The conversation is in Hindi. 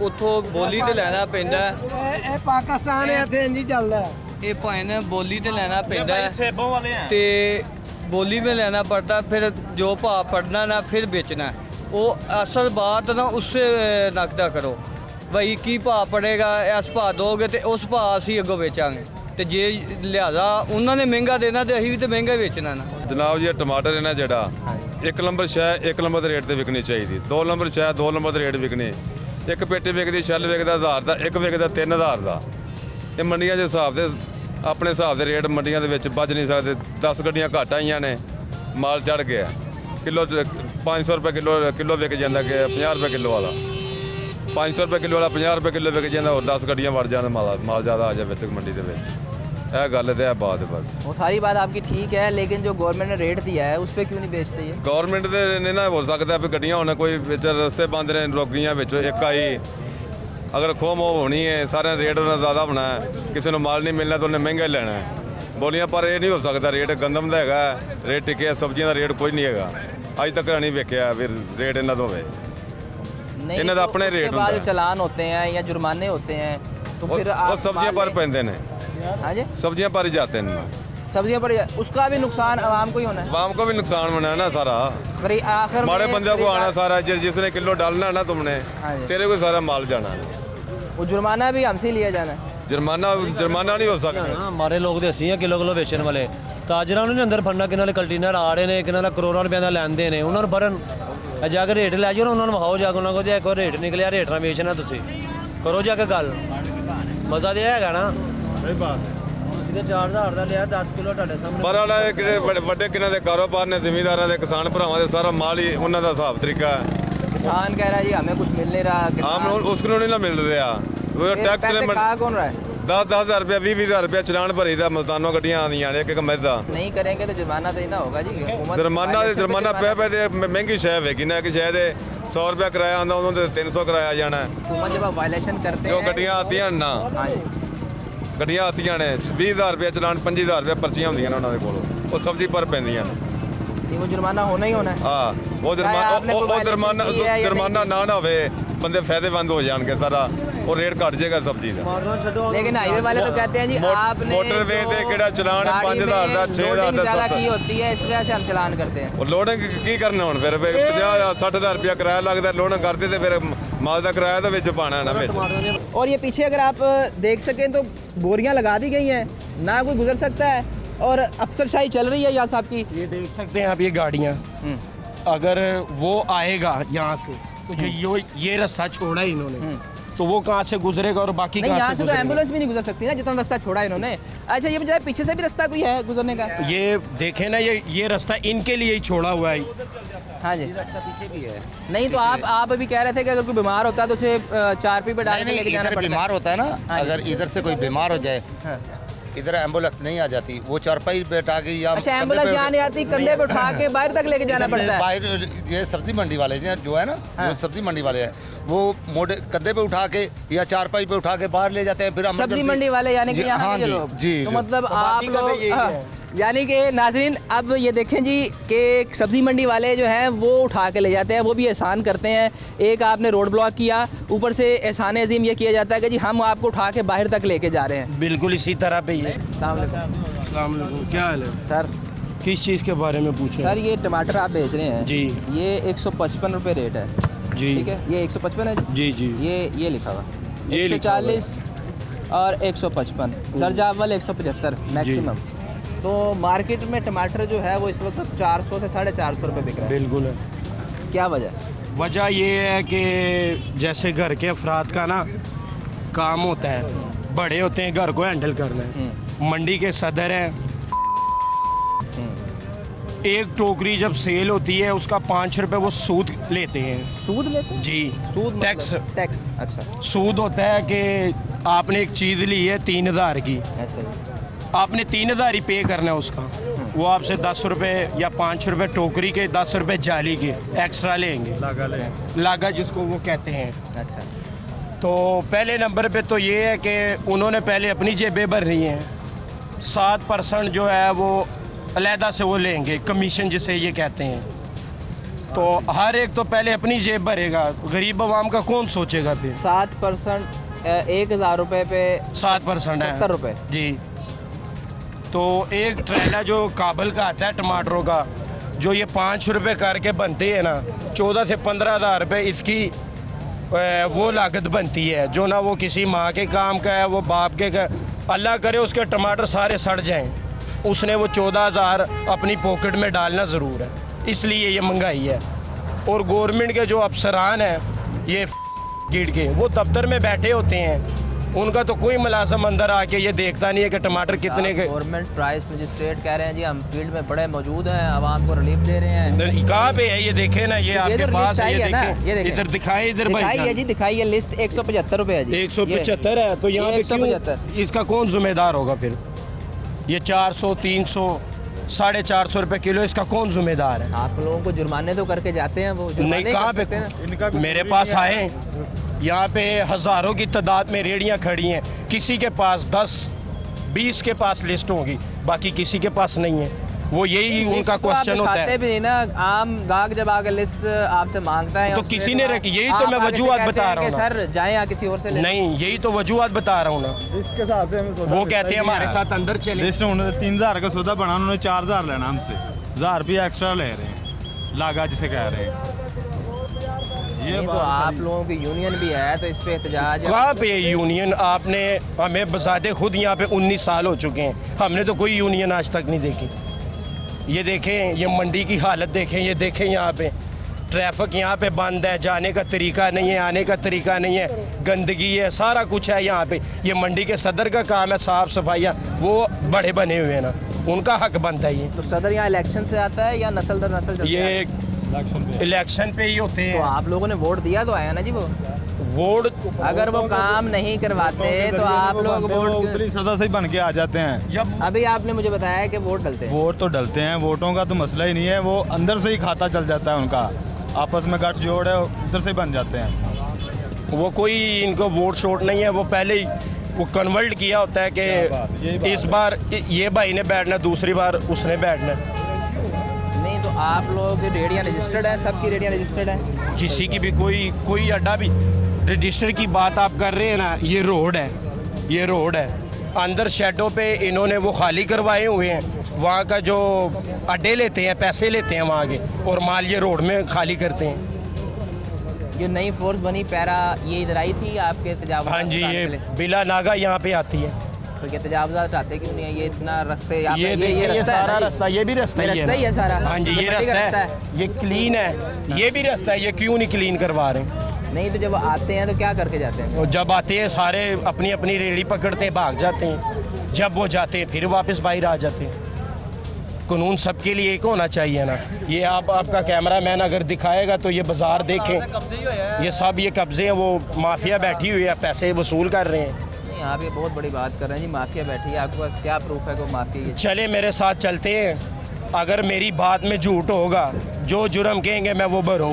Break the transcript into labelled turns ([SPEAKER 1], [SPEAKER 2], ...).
[SPEAKER 1] ਉੱਥੋਂ ਬੋਲੀ ਤੇ ਲੈਣਾ ਪੈਂਦਾ।
[SPEAKER 2] ਇਹ ਪਾਕਿਸਤਾਨ ਹੈ, ਇੱਥੇ ਇੰਝ ਹੀ ਚੱਲਦਾ।
[SPEAKER 1] ਇਹ ਭਾਵੇਂ ਨਾ ਬੋਲੀ ਤੇ ਲੈਣਾ ਪੈਂਦਾ ਹੈ
[SPEAKER 3] सेबों वाले हैं।
[SPEAKER 1] ਤੇ ਬੋਲੀ में लेना पड़ता, फिर जो भाव पड़ना ना फिर बेचना। वो असल बात ना उससे नकदा करो भाई की भाव पड़ेगा, इस भाव दोगे तो उस भाव असी अगों बेचांगे। तो जे लिहाजा उन्होंने महंगा देना तो असी भी तो महंगा बेचना ना।
[SPEAKER 4] जनाब जी टमाटर है ना जड़ा एक नंबर शह एक नंबर के रेट से विकनी चाहिए, 2 नंबर शह 2 नंबर के रेट विकने। एक पेटी विकती छल विकता 1000 का, एक विकता 3000 का। ये मंडियां के हिसाब से अपने हिसाब से रेट मंडियां दे विच बच नहीं सकते। 10 गड्डियां घट आईयां ने, माल चढ़ गया किलो 500 रुपये किलो विक जाता कि 50 रुपये किलो वाला, 500 रुपये किलो वाला 50 रुपये किलो विक जाता। और 10 गड्डियां वड़ जाने माल ज़्यादा आ जाए मंडी के विच। यह गल तो बात है बस।
[SPEAKER 5] वो सारी बात आपकी ठीक है, लेकिन जो गवर्नमेंट ने रेट दिया है उस पर क्यों नहीं बेचते ये?
[SPEAKER 4] गवर्नमेंट दे नहीं ना हो सकता भी गड्डियां होने कोई विच रस्ते बंद ने रोगियां विच एक आई। अगर खो मोह होनी है सारे रेट उन्हें ज़्यादा होना है, किसी को माल नहीं मिलना तो उन्हें महंगा ही लेना है बोलियां। पर यह नहीं हो सकता रेट गंदम का है, रेट टिके सब्जियों का रेट कोई नहीं है। अज तक नहीं वेख्या फिर रेट इन्हों तो
[SPEAKER 5] नहीं,
[SPEAKER 4] इन्हों का अपने रेट
[SPEAKER 5] बाद
[SPEAKER 4] होंगे।
[SPEAKER 5] चलान होते हैं या जुर्माने होते हैं तो फिर
[SPEAKER 4] वो सब्जियां पर पैंदे ने,
[SPEAKER 5] हाँ जी
[SPEAKER 4] सब्जियां पर ही जाते हैं।
[SPEAKER 5] सब्जियां पर उसका भी नुकसान आवाम को ही होना है।
[SPEAKER 4] आवाम को भी नुकसान होना है ना सारा,
[SPEAKER 5] आखिर
[SPEAKER 4] माड़े
[SPEAKER 5] में
[SPEAKER 4] बंदे को आना सारा। जिसने किलो डालना है ना तुमने,
[SPEAKER 5] हाँ जी।
[SPEAKER 4] तेरे को सारा माल जाना है।
[SPEAKER 5] वो जुर्माना भी हमसे लिया जाना है।
[SPEAKER 4] जुर्माना नहीं हो सकता।
[SPEAKER 6] हमारे लोग तो ਅਸੀਂ ਆ ਕਿਲੋ ਵੇਚਣ ਵਾਲੇ ਤਾਜਰਾਂ ਨੂੰ ਨਹੀਂ ਅੰਦਰ ਫੜਨਾ। ਕਿਨਾਂ ਦੇ ਕੰਟੇਨਰ ਆ ਰਹੇ ਨੇ, ਕਿਨਾਂ ਦਾ ਕਰੋੜਾਂ ਰੁਪਏ ਦਾ ਲੈਂਦੇ ਨੇ, ਉਹਨਾਂ ਨੂੰ ਫੜਨ ਜਾ ਕੇ ਰੇਟ ਲੈ ਜਾਓ, ਉਹਨਾਂ ਨੂੰ ਵਿਖਾਓ ਜਾ ਕੇ, ਉਹਨਾਂ ਕੋਲ ਜੇ ਇੱਕ ਵਾਰ ਰੇਟ ਨਿਕਲਿਆ ਰੇਟ ਨਾਲ ਵੇਚਣਾ ਤੁਸੀਂ ਕਰੋ ਜਾ ਕੇ ਗੱਲ। ਮਜ਼ਾ ਤੇ ਹੈਗਾ ਨਾ,
[SPEAKER 4] ਸਹੀ ਬਾਤ ਹੈ।
[SPEAKER 6] ਜਿਹਨੇ 4000 ਦਾ ਲਿਆ 10 ਕਿਲੋ ਤੁਹਾਡੇ ਸਾਹਮਣੇ।
[SPEAKER 4] ਪਰ ਵਾਲਾ ਇਹ ਕਿਹੜੇ ਵੱਡੇ ਕਿਨਾਂ ਦੇ ਕਾਰੋਬਾਰ ਨੇ, ਜ਼ਿਮੀਂਦਾਰਾਂ ਦੇ, ਕਿਸਾਨ ਭਰਾਵਾਂ ਦੇ, ਸਾਰਾ ਮਾਲ ਹੀ ਉਹਨਾਂ ਦਾ ਹਿਸਾਬ ਤਰੀਕਾ ਹੈ।
[SPEAKER 5] किसान कह रहा है जी हमें कुछ मिल नहीं रहा।
[SPEAKER 4] आम उसको नहीं ना मिल रहा, वो टैक्स ने
[SPEAKER 5] कहा कौन रहा है?
[SPEAKER 4] 10,000 रुपया 20,000 रुपया चलान भरी दा मुल्तानों गड्डियां आंदियां ने एक महीने दा।
[SPEAKER 5] नहीं करेंगे तो जुर्माना देना होगा जी।
[SPEAKER 4] जुर्माना पे दे महंगी शह वेगी ना कि शह दे 100 रुपया किराया आंदा उन्होंने 300 किराया जाना है।
[SPEAKER 5] हुकूमत जब आप वायलेशन करते
[SPEAKER 4] जो
[SPEAKER 5] हैं
[SPEAKER 4] गड्डियां आतियां ना,
[SPEAKER 5] हाँ जी
[SPEAKER 4] गड्डियां आतियां ने 20,000 रुपया चलान 25,000 रुपया पर्चियां होंदियां ने उन्होंने कोलों, वो सब्जी पर पैंदियां ने।
[SPEAKER 5] वो जुर्माना होना ही होना है।
[SPEAKER 4] हाँ वो जुर्माना ना होवे बंदे फायदेमंद हो जाएंगे सारा, और रेट घट जाएगा सब्जी का।
[SPEAKER 5] लेकिन हाईवे वाले तो कहते हैं जी आपने
[SPEAKER 4] मोटरवे पे केड़ा चलान 5,000 का 6,000
[SPEAKER 5] ज़्यादा
[SPEAKER 4] का
[SPEAKER 5] की होती है, इस वजह से हम चलान करते हैं।
[SPEAKER 4] और लोडिंग की करना हुण फिर 50-60,000 रुपया किराया लगता, लोडिंग करते तो फिर माल का किराया तो विच पाना है ना विच।
[SPEAKER 5] और ये पीछे अगर आप देख सकें तो बोरियां लगा दी गई हैं, ना कोई गुजर सकता है और अफसरशाही चल रही है यहाँ साहब की।
[SPEAKER 3] ये देख सकते हैं आप ये गाड़ियाँ, अगर वो आएगा यहाँ से तो ये रास्ता छोड़ा है इन्होंने, तो वो कहाँ से गुजरेगा और बाकी
[SPEAKER 5] नहीं,
[SPEAKER 3] कहाँ
[SPEAKER 5] यहाँ
[SPEAKER 3] से
[SPEAKER 5] से तो एम्बुलेंस भी नहीं गुजर सकती ना, जितना रास्ता छोड़ा है इन्होंने। अच्छा ये मुझे पीछे से भी रास्ता कोई है गुजरने का?
[SPEAKER 3] ये देखें ना, ये रास्ता इनके लिए ही छोड़ा हुआ है।
[SPEAKER 5] हाँ जी रास्ता पीछे भी है। नहीं तो आप अभी कह रहे थे कि अगर कोई बीमार होता है तो उसे 4 पे डाल के लेके जाना पड़ता है।
[SPEAKER 7] बीमार होता है ना, अगर इधर से कोई बीमार हो जाए, इधर एम्बुलेंस नहीं आ जाती, वो चारपाई बैठा के या
[SPEAKER 5] अच्छा एम्बुलेंस यहाँ नहीं आती, कंधे पे उठा के बाहर तक लेके जाना पड़ता है।
[SPEAKER 7] बाहर ये सब्जी मंडी वाले जो है ना, जो सब्जी मंडी वाले हैं वो मोटे कंधे पे उठा के या चारपाई पे उठा के बाहर ले जाते हैं। फिर
[SPEAKER 5] सब्जी मंडी वाले यानी कि यहाँ
[SPEAKER 7] हाँ
[SPEAKER 5] के
[SPEAKER 7] जी
[SPEAKER 5] लोग।
[SPEAKER 7] जी
[SPEAKER 5] तो मतलब आप लोग यानी कि नाजरीन अब ये देखें जी कि सब्जी मंडी वाले जो हैं वो उठा के ले जाते हैं, वो भी एहसान करते हैं। एक आपने रोड ब्लॉक किया, ऊपर से एहसान अजीम ये किया जाता है कि जी हम आपको उठा के बाहर तक लेके जा रहे हैं।
[SPEAKER 3] बिल्कुल इसी तरह पे ये।
[SPEAKER 5] अस्सलाम वालेकुम।
[SPEAKER 3] क्या हाल है
[SPEAKER 5] सर?
[SPEAKER 3] किस चीज़ के बारे में पूछें?
[SPEAKER 5] सर ये टमाटर आप बेच रहे हैं
[SPEAKER 3] जी,
[SPEAKER 5] ये 155 रुपये रेट है
[SPEAKER 3] जी
[SPEAKER 5] ठीक है, ये 155 है
[SPEAKER 3] जी जी,
[SPEAKER 5] ये लिखा हुआ
[SPEAKER 3] ये लिखा हुआ है।
[SPEAKER 5] 140 और 155 दर्जा अव्वल 175 मैक्सिमम। तो मार्केट में टमाटर जो है वो इस वक्त 400 से 450 रुपये बिक रहा है।
[SPEAKER 3] बिल्कुल है।
[SPEAKER 5] क्या वजह?
[SPEAKER 3] वजह ये है कि जैसे घर के अफराद का ना काम होता है, बड़े होते हैं घर को हैंडल करना है, मंडी के सदर हैं, एक टोकरी जब सेल होती है उसका 5 रुपये वो सूद लेते हैं।
[SPEAKER 5] सूद लेते हैं?
[SPEAKER 3] जी
[SPEAKER 5] सूद
[SPEAKER 3] टैक्स
[SPEAKER 5] टैक्स। अच्छा
[SPEAKER 3] सूद होता है कि आपने एक चीज़ ली है 3,000 की,
[SPEAKER 5] अच्छा
[SPEAKER 3] आपने 3,000 ही पे करना है उसका, वो आपसे 10 रुपये या 5 रुपये टोकरी के, 10 रुपये जाली के एक्स्ट्रा लेंगे, लागा जिसको वो कहते हैं।
[SPEAKER 5] अच्छा
[SPEAKER 3] तो पहले नंबर पे तो ये है कि उन्होंने पहले अपनी जेबें भरनी हैं, 7% जो है वो अलहदा से वो लेंगे, कमीशन जिसे ये कहते हैं। तो हर एक तो पहले अपनी जेब भरेगा, गरीब आवाम का कौन सोचेगा फिर।
[SPEAKER 5] 7% 1,000 रुपए पे
[SPEAKER 3] 7% है
[SPEAKER 5] 70 रुपए।
[SPEAKER 3] जी। तो एक ट्रेला जो काबल का आता है टमाटरों का, जो ये 5 रुपए करके बनते हैं ना, 14 से 15,000 रुपये इसकी वो लागत बनती है, जो ना वो किसी माँ के काम का है, वो बाप के का। अल्लाह करे उसके टमाटर सारे सड़ जाएं, उसने वो 14,000 अपनी पॉकेट में डालना ज़रूर है, इसलिए ये महंगाई है। और गवर्नमेंट के जो अफसरान हैं ये गिड़ के, वो दफ्तर में बैठे होते हैं, उनका तो कोई मुलाजम अंदर आके ये देखता नहीं है कि टमाटर कितने के।
[SPEAKER 5] गवर्नमेंट प्राइस मजिस्ट्रेट कह रहे हैं जी हम फील्ड में बड़े मौजूद हैं, आवाम को रिलीफ दे रहे हैं।
[SPEAKER 3] कहाँ पे है ये देखे ना, ये आपके
[SPEAKER 5] तो
[SPEAKER 3] पास
[SPEAKER 5] लिस्ट
[SPEAKER 3] है,
[SPEAKER 5] आई
[SPEAKER 3] ये
[SPEAKER 5] है ना,
[SPEAKER 3] देखें,
[SPEAKER 5] ये देखें।
[SPEAKER 3] इधर दिखाए, इधर
[SPEAKER 5] दिखाई है
[SPEAKER 3] भाई
[SPEAKER 5] जी, दिखाई है लिस्ट 175 रुपए है जी।
[SPEAKER 3] 175 है, तो यहाँ पे
[SPEAKER 5] 175।
[SPEAKER 3] क्यों इसका कौन जिम्मेदार होगा फिर। ये 400 300 450 रुपए किलो, इसका कौन जिम्मेदार है।
[SPEAKER 5] आप लोगों को जुर्माने तो करके जाते हैं, वो
[SPEAKER 3] नहीं,
[SPEAKER 5] जुर्माने
[SPEAKER 3] कहाँ
[SPEAKER 5] कर सकते हैं।
[SPEAKER 3] पे मेरे पास आए, यहाँ पे हज़ारों की तादाद में रेड़ियाँ खड़ी हैं, किसी के पास 10-20 के पास लिस्ट होगी, बाकी किसी के पास नहीं है। वो यही उनका क्वेश्चन होता है।
[SPEAKER 5] भी नहीं ना, आम गाहक जब आगे लिस्ट आपसे मांगता है
[SPEAKER 3] तो
[SPEAKER 5] उससे
[SPEAKER 3] किसी ने रखी, यही तो मैं
[SPEAKER 5] आप आगे से
[SPEAKER 3] वजूहत
[SPEAKER 5] कहते
[SPEAKER 3] बता
[SPEAKER 5] हैं
[SPEAKER 3] रहा हूँ
[SPEAKER 5] कि
[SPEAKER 3] ना।
[SPEAKER 5] सर जाएं या किसी और से ले।
[SPEAKER 3] नहीं, यही तो वजूहत बता रहा हूँ ना।
[SPEAKER 8] इसके साथ से हमें सौदा
[SPEAKER 3] वो कहते हैं हमारे साथ अंदर चले।
[SPEAKER 8] लिस्ट उन्होंने 3,000 का सौदा बना, उन्होंने 4,000 लेना हमसे, 1,000 रुपया एक्स्ट्रा ले रहे हैं, लागा जिसे कह रहे हैं। ये
[SPEAKER 5] नहीं, तो आप लोगों की यूनियन भी है, तो इस पे एहतजाज है।
[SPEAKER 3] कहाँ पे यूनियन, आपने हमें बसाते खुद यहाँ पे 19 साल हो चुके हैं, हमने तो कोई यूनियन आज तक नहीं देखी। ये देखें, ये मंडी की हालत देखें, ये देखें यहाँ पे ट्रैफिक यहाँ पे बंद है, जाने का तरीका नहीं है, आने का तरीका नहीं है, गंदगी है, सारा कुछ है यहाँ पे। ये मंडी के सदर का काम है साफ़ सफाइयाँ, वो बड़े बने हुए हैं ना, उनका हक बनता है ये।
[SPEAKER 5] तो सदर यहाँ इलेक्शन से आता है या नस्ल दर नस्ल चलता है?
[SPEAKER 3] ये इलेक्शन पे ही होते
[SPEAKER 5] तो
[SPEAKER 3] हैं।
[SPEAKER 5] आप लोगों ने वोट दिया तो आया ना जी वो।
[SPEAKER 3] वोट
[SPEAKER 5] अगर वो काम नहीं करवाते तो आप लोग वोट
[SPEAKER 8] ऊपरी सदा से ही बन के आ जाते हैं।
[SPEAKER 3] जब
[SPEAKER 5] अभी आपने मुझे बताया कि वोट डलते हैं।
[SPEAKER 8] वोट तो डलते हैं, वोटों का तो मसला ही नहीं है, वो अंदर से ही खाता चल जाता है उनका, आपस में गठजोड़ है, उधर से ही बन जाते हैं।
[SPEAKER 3] वो कोई इनको वोट शोट नहीं है, वो पहले ही वो कन्वर्ट किया होता है कि इस बार ये भाई ने बैठना, दूसरी बार उसने बैठना।
[SPEAKER 5] नहीं तो आप लोग रेडियाँ रजिस्टर्ड है, सबकी रेडियाँ रजिस्टर्ड है।
[SPEAKER 3] किसी की भी कोई अड्डा भी रजिस्टर की बात आप कर रहे हैं ना, ये रोड है, ये रोड है, अंदर शेडों पे इन्होंने वो खाली करवाए हुए हैं, वहाँ का जो अड्डे लेते हैं, पैसे लेते हैं वहाँ के, और माल ये रोड में खाली करते हैं।
[SPEAKER 5] जो नई फोर्स बनी पैरा, ये इधर आई थी आपके तजावुज़ात
[SPEAKER 3] हाँ जी,
[SPEAKER 5] हटाने
[SPEAKER 3] ये
[SPEAKER 5] के लिए?
[SPEAKER 3] बिला नागा यहाँ पे आती है।
[SPEAKER 5] तो ये तजावुज़ात हटाते क्यों नहीं है? ये इतना रास्ते यहाँ पे-
[SPEAKER 3] ये
[SPEAKER 5] रास्ता है
[SPEAKER 3] सारा
[SPEAKER 5] ना जी?
[SPEAKER 3] रास्ता, ये भी रास्ता
[SPEAKER 5] ये
[SPEAKER 3] ही
[SPEAKER 5] रास्ता ही है सारा।
[SPEAKER 3] हाँ जी, ये
[SPEAKER 5] मट्टी का
[SPEAKER 3] रास्ता है, ये क्लीन है, ये भी रास्ता है, ये क्यों नहीं क्लीन करवा रहे हैं।
[SPEAKER 5] नहीं तो जब आते हैं तो क्या करके जाते हैं?
[SPEAKER 3] और जब आते हैं सारे अपनी अपनी रेड़ी पकड़ते हैं, भाग जाते हैं, जब वो जाते हैं फिर वापस बाहर आ जाते हैं। कानून सबके लिए एक होना चाहिए ना। ये आपका कैमरामैन अगर दिखाएगा तो ये बाज़ार देखें, ये सब ये कब्जे हैं, वो माफिया बैठी हुई है, पैसे वसूल कर रहे हैं।
[SPEAKER 5] नहीं आप ये बहुत बड़ी बात कर रहे हैं जी, माफिया बैठी है, आपके पास क्या प्रूफ है कि वो माफिया है?
[SPEAKER 3] चले मेरे साथ चलते हैं, अगर मेरी बात में झूठ होगा, जो जुर्म कहेंगे मैं वो भरूँ।